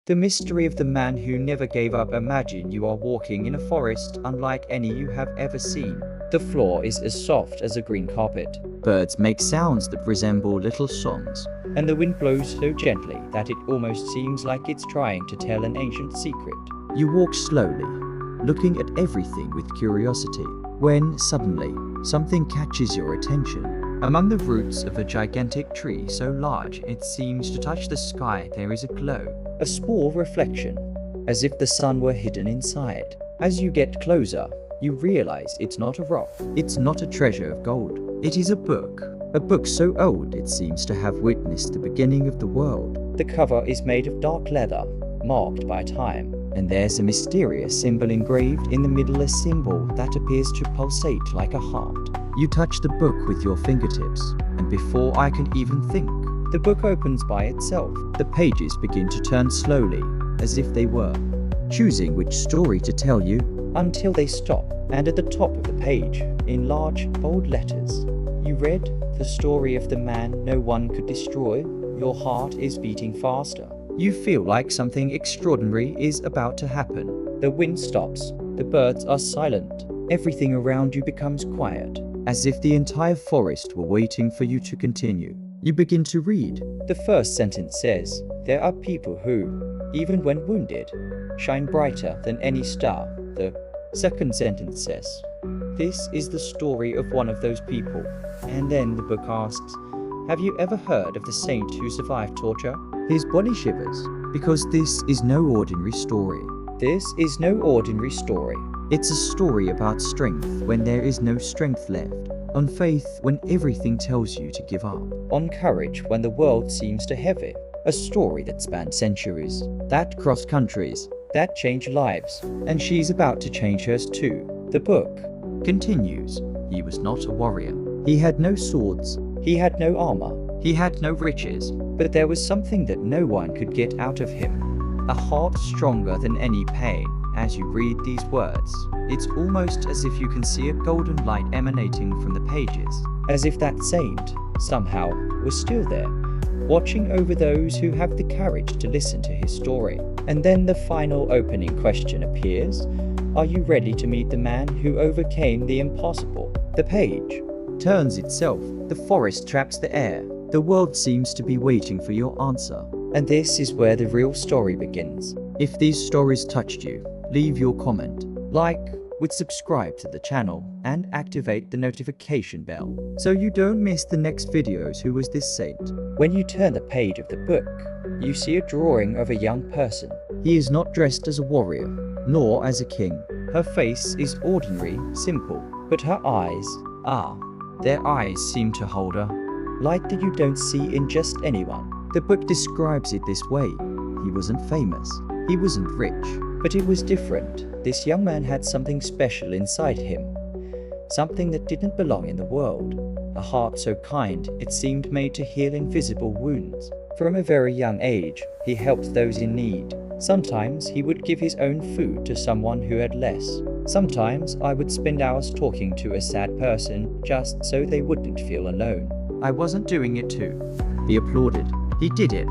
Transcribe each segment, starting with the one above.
The mystery of the man who never gave up. Imagine you are walking in a forest unlike any you have ever seen. The floor is as soft as a green carpet. Birds make sounds that resemble little songs. And the wind blows so gently that it almost seems like it's trying to tell an ancient secret. You walk slowly, looking at everything with curiosity, when suddenly something catches your attention. Among the roots of a gigantic tree so large it seems to touch the sky, there is a glow, a small reflection, as if the sun were hidden inside. As you get closer, you realize it's not a rock, it's not a treasure of gold. It is a book so old it seems to have witnessed the beginning of the world. The cover is made of dark leather, marked by time, and there's a mysterious symbol engraved in the middle, a symbol that appears to pulsate like a heart. You touch the book with your fingertips, and before I can even think, the book opens by itself. The pages begin to turn slowly, as if they were choosing which story to tell you, until they stop, and at the top of the page, in large, bold letters, you read, "The story of the man no one could destroy." Your heart is beating faster. You feel like something extraordinary is about to happen. The wind stops, the birds are silent, everything around you becomes quiet, as if the entire forest were waiting for you to continue. You begin to read. The first sentence says, "There are people who, even when wounded, shine brighter than any star." The second sentence says, "This is the story of one of those people." And then the book asks, "Have you ever heard of the saint who survived torture?" His body shivers, because this is no ordinary story. This is no ordinary story. It's a story about strength when there is no strength left, on faith when everything tells you to give up, on courage when the world seems too heavy. A story that spanned centuries, that crossed countries, that changed lives, and she's about to change hers too. The book continues. He was not a warrior. He had no swords. He had no armor. He had no riches. But there was something that no one could get out of him. A heart stronger than any pain. As you read these words, it's almost as if you can see a golden light emanating from the pages, as if that saint, somehow, was still there, watching over those who have the courage to listen to his story. And then the final opening question appears. Are you ready to meet the man who overcame the impossible? The page turns itself. The forest traps the air. The world seems to be waiting for your answer. And this is where the real story begins. If these stories touched you, leave your comment, like, subscribe to the channel, and activate the notification bell, so you don't miss the next videos. Who was this saint? When you turn the page of the book, you see a drawing of a young person. He is not dressed as a warrior, nor as a king. Her face is ordinary, simple, but her eyes, their eyes seem to hold a light that you don't see in just anyone. The book describes it this way. He wasn't famous. He wasn't rich. But it was different. This young man had something special inside him. Something that didn't belong in the world. A heart so kind, it seemed made to heal invisible wounds. From a very young age, he helped those in need. Sometimes he would give his own food to someone who had less. Sometimes I would spend hours talking to a sad person just so they wouldn't feel alone. I wasn't doing it too. He applauded. He did it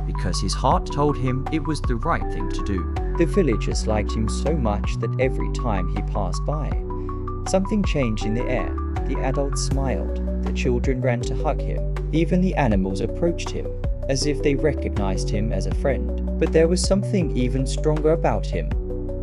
because his heart told him it was the right thing to do. The villagers liked him so much that every time he passed by, something changed in the air. The adults smiled. The children ran to hug him. Even the animals approached him, as if they recognized him as a friend. But there was something even stronger about him.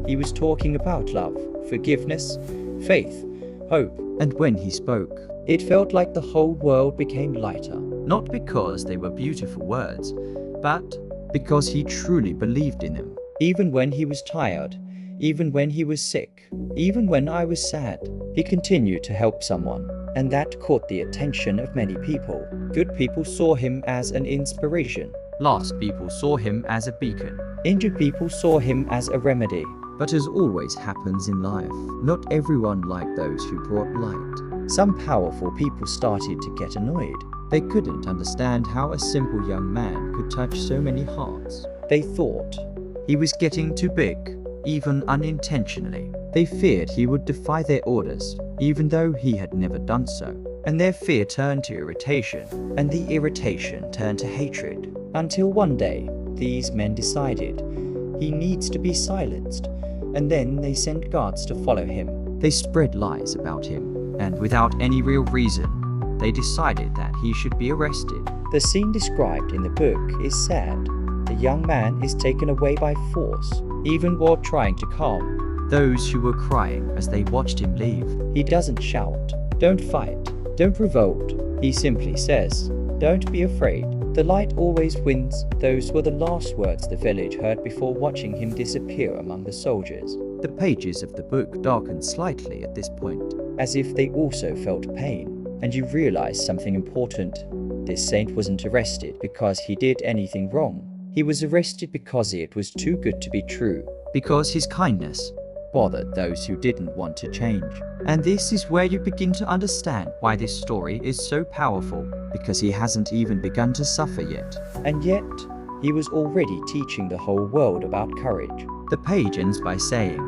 He was talking about love, forgiveness, faith, hope. And when he spoke, it felt like the whole world became lighter. Not because they were beautiful words, but because he truly believed in them. Even when he was tired, even when he was sick, even when I was sad, he continued to help someone. And that caught the attention of many people. Good people saw him as an inspiration. Lost people saw him as a beacon. Injured people saw him as a remedy. But as always happens in life, not everyone liked those who brought light. Some powerful people started to get annoyed. They couldn't understand how a simple young man could touch so many hearts. They thought he was getting too big, even unintentionally. They feared he would defy their orders, even though he had never done so. And their fear turned to irritation, and the irritation turned to hatred. Until one day, these men decided he needs to be silenced, and then they sent guards to follow him. They spread lies about him, and without any real reason, they decided that he should be arrested. The scene described in the book is sad. The young man is taken away by force, even while trying to calm those who were crying as they watched him leave. He doesn't shout, "Don't fight, don't revolt." He simply says, "Don't be afraid. The light always wins." Those were the last words the village heard before watching him disappear among the soldiers. The pages of the book darkened slightly at this point, as if they also felt pain. And you realize something important. This saint wasn't arrested because he did anything wrong. He was arrested because it was too good to be true, because his kindness bothered those who didn't want to change. And this is where you begin to understand why this story is so powerful, because he hasn't even begun to suffer yet. And yet, he was already teaching the whole world about courage. The page ends by saying,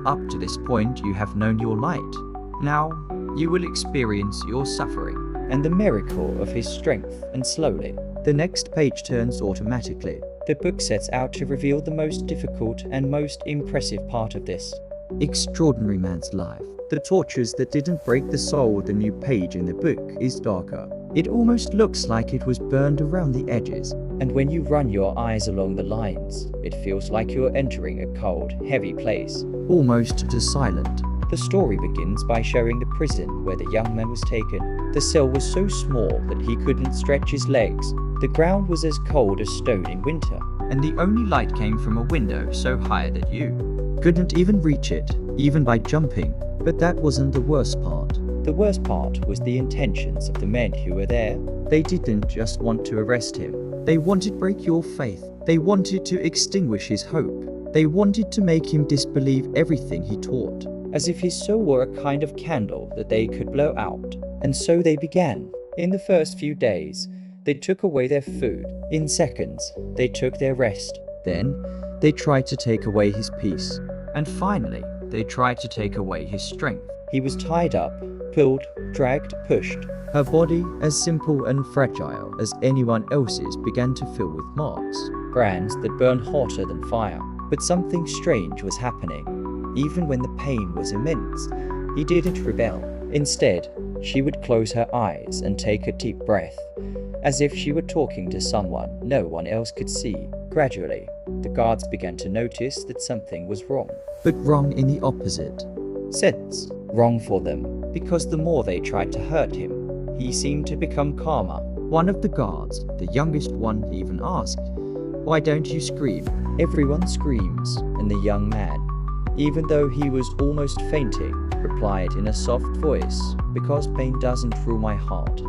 "Up to this point you have known your light. Now you will experience your suffering and the miracle of his strength." And slowly, the next page turns automatically. The book sets out to reveal the most difficult and most impressive part of this extraordinary man's life. The tortures that didn't break the soul of the new page in the book is darker. It almost looks like it was burned around the edges. And when you run your eyes along the lines, it feels like you're entering a cold, heavy place, almost to silent. The story begins by showing the prison where the young man was taken. The cell was so small that he couldn't stretch his legs. The ground was as cold as stone in winter, and the only light came from a window so high that you couldn't even reach it, even by jumping. But that wasn't the worst part. The worst part was the intentions of the men who were there. They didn't just want to arrest him. They wanted to break your faith. They wanted to extinguish his hope. They wanted to make him disbelieve everything he taught, as if his soul were a kind of candle that they could blow out. And so they began. In the first few days, they took away their food. In seconds, they took their rest. Then, they tried to take away his peace. And finally, they tried to take away his strength. He was tied up, pulled, dragged, pushed. Her body, as simple and fragile as anyone else's, began to fill with marks, brands that burned hotter than fire. But something strange was happening. Even when the pain was immense, he didn't rebel. Instead, she would close her eyes and take a deep breath, as if she were talking to someone no one else could see. Gradually, the guards began to notice that something was wrong. But wrong in the opposite sense. Wrong for them, because the more they tried to hurt him, he seemed to become calmer. One of the guards, the youngest one, even asked, "Why don't you scream?" Everyone screams, and the young man, even though he was almost fainting, replied in a soft voice, "Because pain doesn't rule my heart."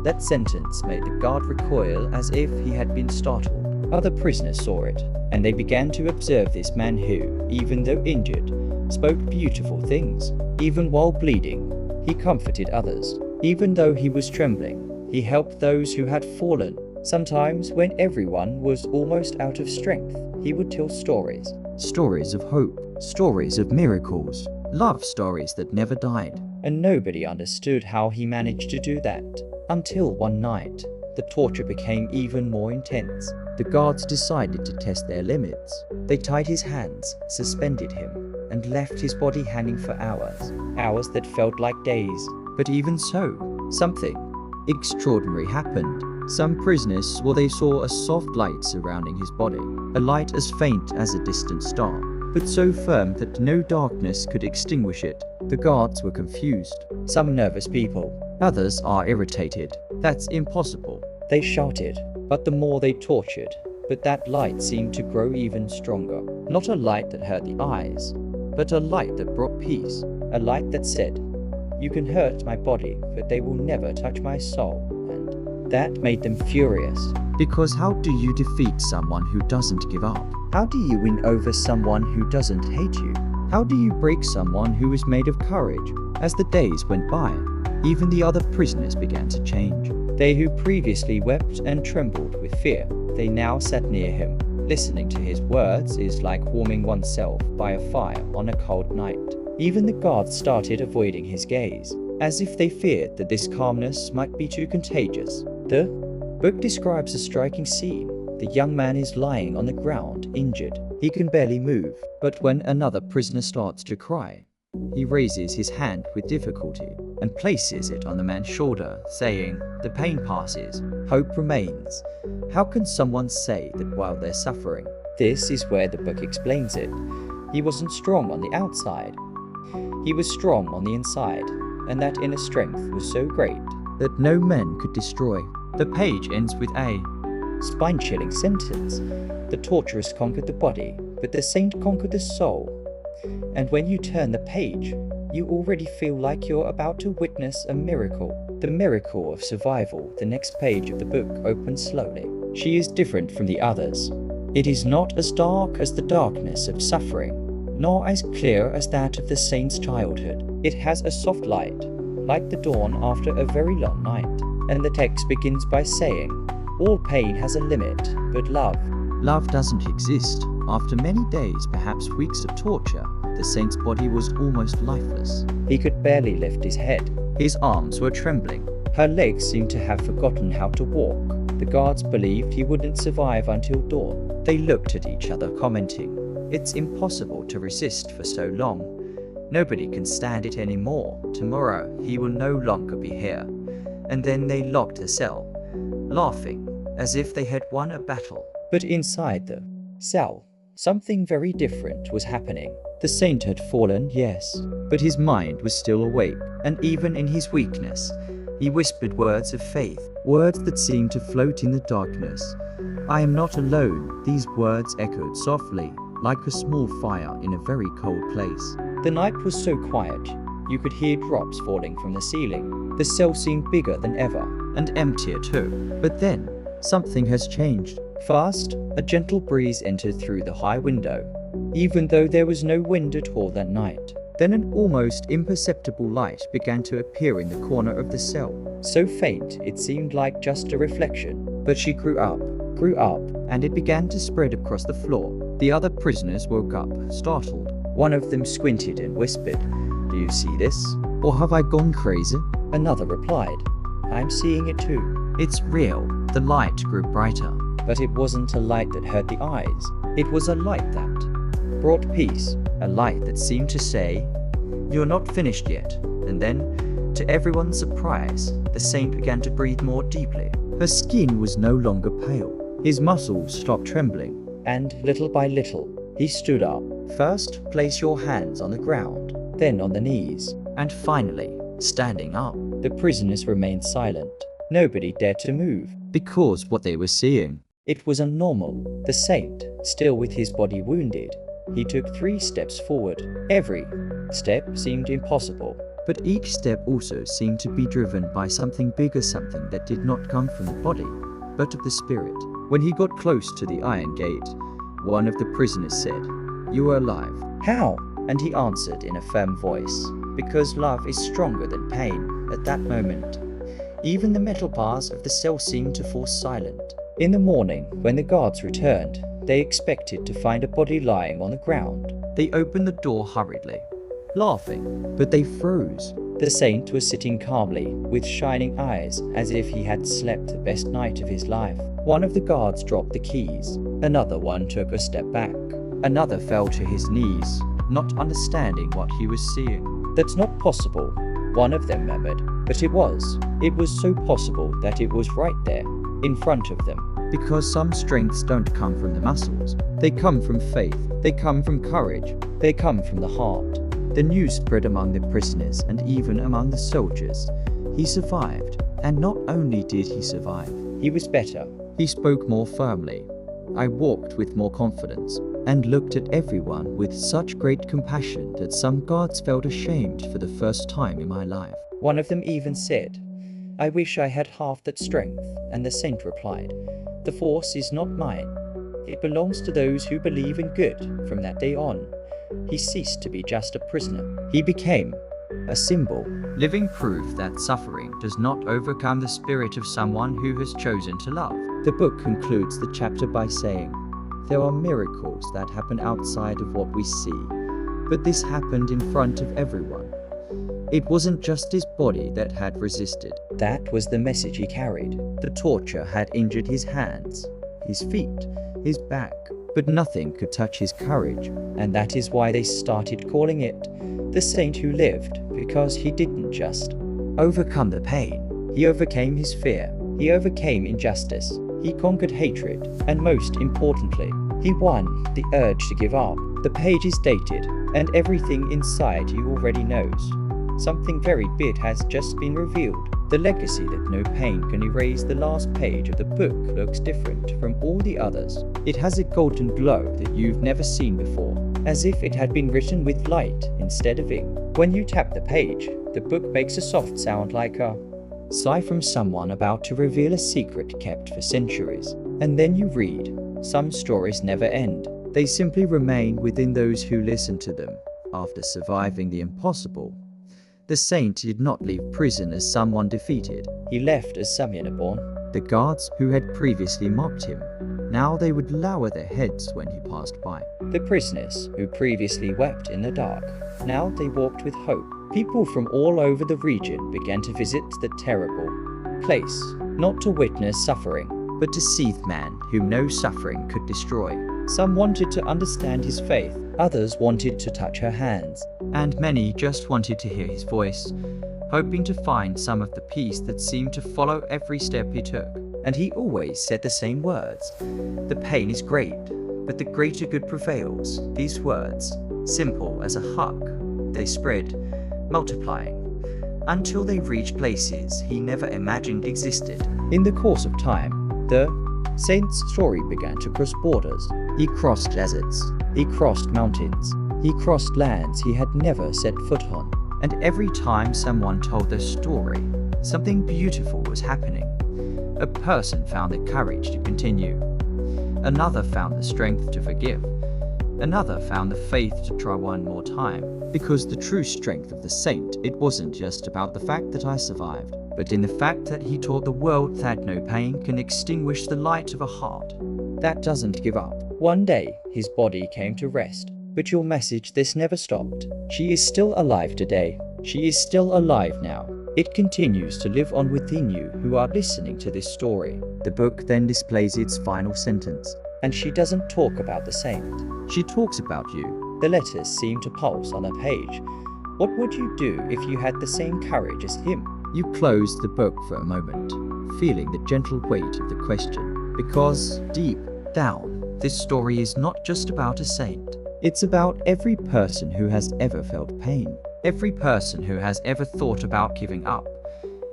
That sentence made the guard recoil as if he had been startled. Other prisoners saw it, and they began to observe this man who, even though injured, spoke beautiful things. Even while bleeding, he comforted others. Even though he was trembling, he helped those who had fallen. Sometimes, when everyone was almost out of strength, he would tell stories. Stories of hope, stories of miracles, love stories that never died. And nobody understood how he managed to do that. Until one night, the torture became even more intense. The guards decided to test their limits. They tied his hands, suspended him, and left his body hanging for hours. Hours that felt like days. But even so, something extraordinary happened. Some prisoners swore they saw a soft light surrounding his body, a light as faint as a distant star, but so firm that no darkness could extinguish it. The guards were confused. Some nervous people, others are irritated. "That's impossible," they shouted. But the more they tortured, but that light seemed to grow even stronger. Not a light that hurt the eyes, but a light that brought peace. A light that said, "You can hurt my body, but they will never touch my soul." And that made them furious. Because how do you defeat someone who doesn't give up? How do you win over someone who doesn't hate you? How do you break someone who is made of courage? As the days went by, even the other prisoners began to change. They who previously wept and trembled with fear, they now sat near him. Listening to his words is like warming oneself by a fire on a cold night. Even the guards started avoiding his gaze, as if they feared that this calmness might be too contagious. The book describes a striking scene. The young man is lying on the ground, injured. He can barely move. But when another prisoner starts to cry, he raises his hand with difficulty and places it on the man's shoulder, saying, "The pain passes, hope remains." How can someone say that while they're suffering? This is where the book explains it. He wasn't strong on the outside. He was strong on the inside, and that inner strength was so great that no man could destroy. The page ends with a spine-chilling sentence. The torturers conquered the body, but the saint conquered the soul. And when you turn the page, you already feel like you're about to witness a miracle. The miracle of survival. The next page of the book opens slowly. She is different from the others. It is not as dark as the darkness of suffering, nor as clear as that of the saint's childhood. It has a soft light, like the dawn after a very long night. And the text begins by saying, "All pain has a limit, but love doesn't exist." After many days, perhaps weeks of torture, the saint's body was almost lifeless. He could barely lift his head. His arms were trembling. Her legs seemed to have forgotten how to walk. The guards believed he wouldn't survive until dawn. They looked at each other, commenting, "It's impossible to resist for so long. Nobody can stand it anymore. Tomorrow he will no longer be here." And then they locked the cell, laughing as if they had won a battle. But inside the cell, something very different was happening. The saint had fallen, yes, but his mind was still awake, and even in his weakness, he whispered words of faith, words that seemed to float in the darkness. "I am not alone." These words echoed softly, like a small fire in a very cold place. The night was so quiet, you could hear drops falling from the ceiling. The cell seemed bigger than ever, and emptier too. But then, something has changed. Fast, a gentle breeze entered through the high window, even though there was no wind at all that night. Then an almost imperceptible light began to appear in the corner of the cell, so faint it seemed like just a reflection. But she grew up, and it began to spread across the floor. The other prisoners woke up, startled. One of them squinted and whispered, "Do you see this? Or have I gone crazy?" Another replied, "I'm seeing it too. It's real." The light grew brighter, but it wasn't a light that hurt the eyes. It was a light that brought peace, a light that seemed to say, "You're not finished yet." And then, to everyone's surprise, the saint began to breathe more deeply. Her skin was no longer pale. His muscles stopped trembling, and little by little, he stood up. First, place your hands on the ground, then on the knees, and finally, standing up. The prisoners remained silent. Nobody dared to move, because what they were seeing, it was unnormal. The saint, still with his body wounded, he took 3 steps forward. Every step seemed impossible, but each step also seemed to be driven by something bigger, something that did not come from the body, but of the spirit. When he got close to the iron gate, one of the prisoners said, "You are alive." "How?" And he answered in a firm voice, "Because love is stronger than pain." At that moment, even the metal bars of the cell seemed to fall silent. In the morning, when the guards returned, they expected to find a body lying on the ground. They opened the door hurriedly, laughing, but they froze. The saint was sitting calmly, with shining eyes, as if he had slept the best night of his life. One of the guards dropped the keys. Another one took a step back. Another fell to his knees, not understanding what he was seeing. "That's not possible," one of them murmured. But it was. It was so possible that it was right there, in front of them. Because some strengths don't come from the muscles. They come from faith. They come from courage. They come from the heart. The news spread among the prisoners and even among the soldiers. He survived. And not only did he survive, he was better. He spoke more firmly. I walked with more confidence and looked at everyone with such great compassion that some guards felt ashamed for the first time in my life. One of them even said, "I wish I had half that strength." And the saint replied, "The force is not mine. It belongs to those who believe in good." From that day on, he ceased to be just a prisoner. He became a symbol, living proof that suffering does not overcome the spirit of someone who has chosen to love. The book concludes the chapter by saying, "There are miracles that happen outside of what we see, but this happened in front of everyone." It wasn't just his body that had resisted. That was the message he carried. The torture had injured his hands, his feet, his back, but nothing could touch his courage, and that is why they started calling it the saint who lived, because he didn't just overcome the pain, he overcame his fear, he overcame injustice, he conquered hatred, and most importantly, he won the urge to give up. The page is dated, and everything inside you already knows. Something very big has just been revealed. The legacy that no pain can erase. The last page of the book looks different from all the others. It has a golden glow that you've never seen before, as if it had been written with light instead of ink. When you tap the page, the book makes a soft sound like a sigh from someone about to reveal a secret kept for centuries. And then you read. Some stories never end. They simply remain within those who listen to them. After surviving the impossible, the saint did not leave prison as someone defeated. He left as someone born. The guards who had previously mocked him, now they would lower their heads when he passed by. The prisoners who previously wept in the dark, now they walked with hope. People from all over the region began to visit the terrible place, not to witness suffering, but to see the man whom no suffering could destroy. Some wanted to understand his faith, others wanted to touch her hands, and many just wanted to hear his voice, hoping to find some of the peace that seemed to follow every step he took. And he always said the same words. The pain is great, but the greater good prevails. These words, simple as a hug, they spread, multiplying, until they reached places he never imagined existed. In the course of time, the saint's story began to cross borders. He crossed deserts, he crossed mountains, he crossed lands he had never set foot on. And every time someone told their story, something beautiful was happening. A person found the courage to continue. Another found the strength to forgive. Another found the faith to try one more time. Because the true strength of the saint, it wasn't just about the fact that I survived, but in the fact that he taught the world that no pain can extinguish the light of a heart that doesn't give up. One day, his body came to rest, but your message, this never stopped. She is still alive today. She is still alive now. It continues to live on within you who are listening to this story. The book then displays its final sentence, and she doesn't talk about the saint. She talks about you. The letters seem to pulse on a page. What would you do if you had the same courage as him? You close the book for a moment, feeling the gentle weight of the question, because deep down, this story is not just about a saint. It's about every person who has ever felt pain, every person who has ever thought about giving up,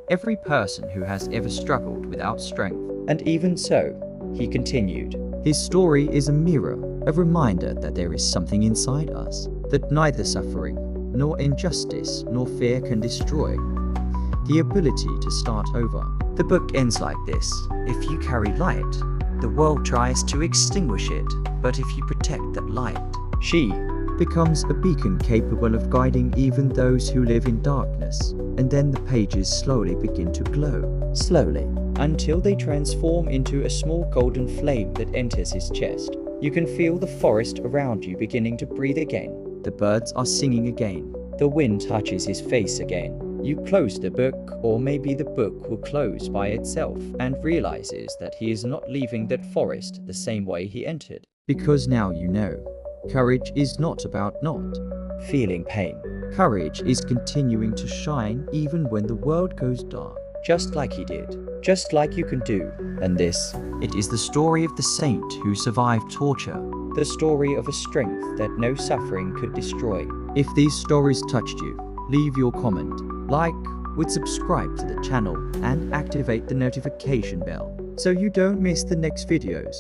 every person who has ever struggled without strength. And even so, he continued, his story is a mirror, a reminder that there is something inside us that neither suffering, nor injustice, nor fear can destroy. The ability to start over. The book ends like this. If you carry light, the world tries to extinguish it, but if you protect that light, she becomes a beacon capable of guiding even those who live in darkness. And then the pages slowly begin to glow, slowly, until they transform into a small golden flame that enters his chest. You can feel the forest around you beginning to breathe again. The birds are singing again. The wind touches his face again. You close the book, or maybe the book will close by itself, and realizes that he is not leaving that forest the same way he entered. Because now you know, courage is not about not feeling pain. Courage is continuing to shine even when the world goes dark. Just like he did. Just like you can do. And this, it is the story of the saint who survived torture. The story of a strength that no suffering could destroy. If these stories touched you, leave your comment, like, would subscribe to the channel, and activate the notification bell so you don't miss the next videos.